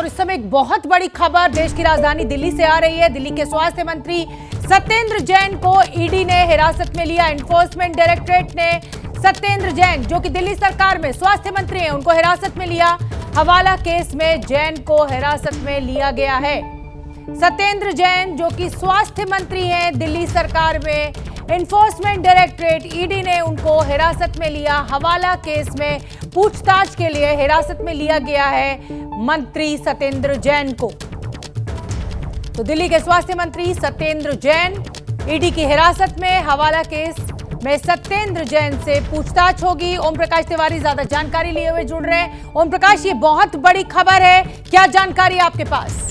और इस समय एक बहुत बड़ी खबर देश की राजधानी दिल्ली से आ रही है। दिल्ली के स्वास्थ्य मंत्री सत्येंद्र जैन को ईडी ने हिरासत में लिया। एनफोर्समेंट डायरेक्टरेट ने सत्येंद्र जैन, जो कि दिल्ली सरकार में स्वास्थ्य मंत्री हैं, उनको हिरासत में लिया। हवाला केस में जैन को हिरासत में लिया गया है। सत्येंद्र जैन, जो कि स्वास्थ्य मंत्री हैं दिल्ली सरकार में, एनफोर्समेंट डायरेक्टरेट ईडी ने उनको हिरासत में लिया। हवाला केस में पूछताछ के लिए हिरासत में लिया गया है मंत्री सत्येंद्र जैन को। तो दिल्ली के स्वास्थ्य मंत्री सत्येंद्र जैन ईडी की हिरासत में। हवाला केस में सत्येंद्र जैन से पूछताछ होगी। ओम प्रकाश तिवारी ज्यादा जानकारी लिए हुए जुड़ रहे हैं। ओम प्रकाश, ये बहुत बड़ी खबर है, क्या जानकारी आपके पास?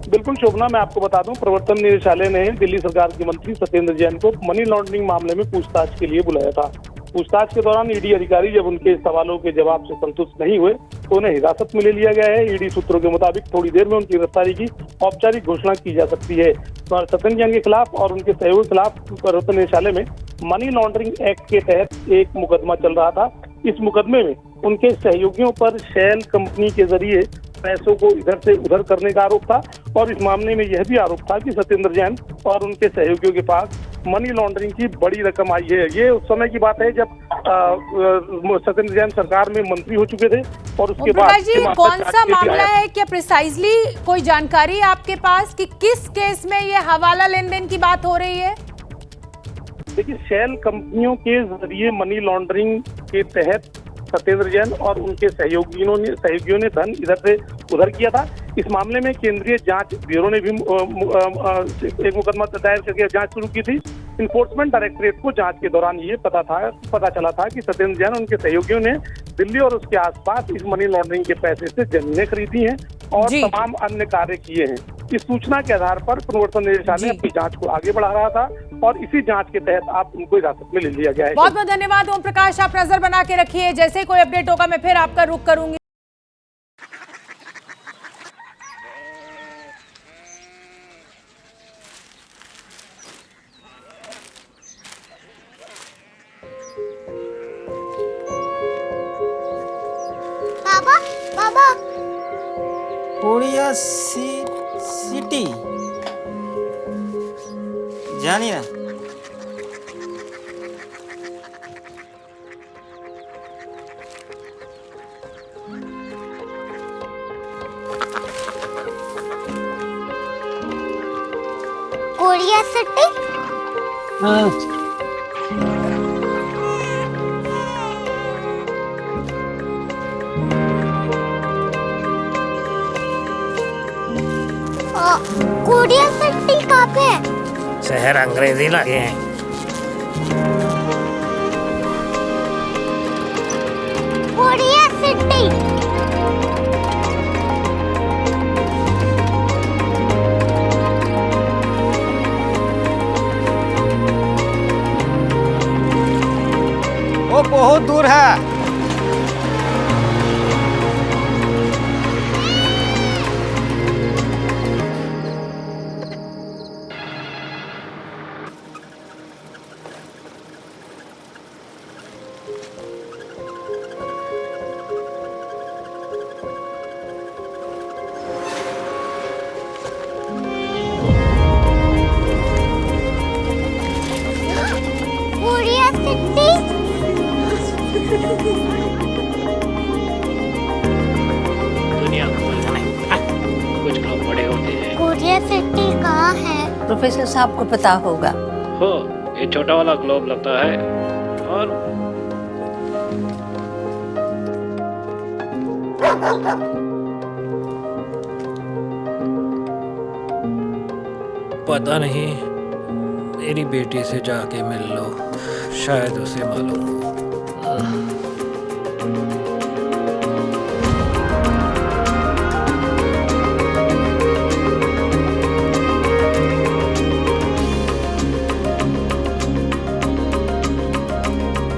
बिल्कुल शोभना, मैं आपको बता दूं, प्रवर्तन निदेशालय ने दिल्ली सरकार के मंत्री सत्येंद्र जैन को मनी लॉन्ड्रिंग मामले में पूछताछ के लिए बुलाया था। पूछताछ के दौरान ईडी अधिकारी जब उनके सवालों के जवाब से संतुष्ट नहीं हुए तो उन्हें हिरासत में ले लिया गया है। ईडी सूत्रों के मुताबिक थोड़ी देर में उनकी गिरफ्तारी की औपचारिक घोषणा की जा सकती है। सत्येंद्र जैन के खिलाफ और उनके सहयोगी के खिलाफ प्रवर्तन निदेशालय में मनी लॉन्ड्रिंग एक्ट के तहत एक मुकदमा चल रहा था। इस मुकदमे में उनके सहयोगियों पर शेल कंपनी के जरिए पैसों को इधर से उधर करने का आरोप था और इस मामले में यह भी आरोप था कि सत्येंद्र जैन और उनके सहयोगियों के पास मनी लॉन्ड्रिंग की बड़ी रकम आई है। ये उस समय की बात है जब सत्येंद्र जैन सरकार में मंत्री हो चुके थे और उसके बाद जी कौन सा मामला है, क्या प्रिसाइजली कोई जानकारी है आपके पास कि किस केस में ये हवाला लेन देन की बात हो रही है? देखिए, शेल कंपनियों के जरिए मनी लॉन्ड्रिंग के तहत सत्येंद्र जैन और उनके सहयोगियों ने धन इधर से उधर किया था। इस मामले में केंद्रीय जांच ब्यूरो ने भी एक मुकदमा दायर करके जांच शुरू की थी। इन्फोर्समेंट डायरेक्टरेट को जांच के दौरान ये पता चला था कि सत्येंद्र जैन और उनके सहयोगियों ने दिल्ली और उसके आसपास इस मनी लॉन्ड्रिंग के पैसे से जमीनें खरीदी हैं और तमाम अन्य कार्य किए हैं। इस सूचना के आधार पर प्रवर्तन निदेशालय अपनी जांच को आगे बढ़ा रहा था और इसी जांच के तहत आप उनको हिरासत में ले लिया गया है। बहुत बहुत धन्यवाद ओम प्रकाश, आप नजर बना के रखिए, जैसे ही कोई अपडेट होगा मैं फिर आपका रुख करूंगी। बाबा बाबा, कोरिया सिटी जानी ना? Korea city? हाँ। कोरिया सिटी कहाँ पे है? शहर अंग्रेजी लगे हैं। Korea city. वो बहुत दूर है। Korea city. दुनिया को नहीं, कुछ लोग बड़े होते हैं। कोरिया सिटी कहाँ है? प्रोफेसर साहब को पता होगा। हो, ये छोटा वाला ग्लोब लगता है और पता नहीं, मेरी बेटी से जाके मिल लो, शायद उसे मालूम हो।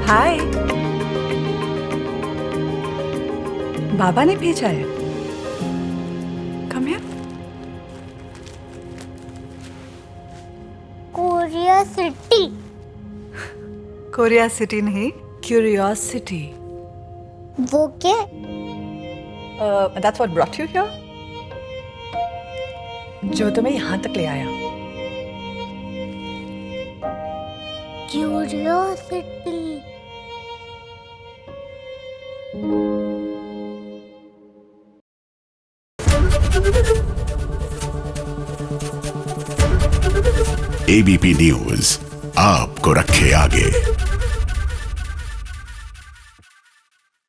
हाय, बाबा ने भेजा है। Come here. Korea city. Korea city नहीं, क्यूरियोसिटी। वो क्या? That's what brought you here? जो तुम्हें यहाँ तक ले आया। क्यूरियोसिटी। एबीपी न्यूज आपको रखे आगे।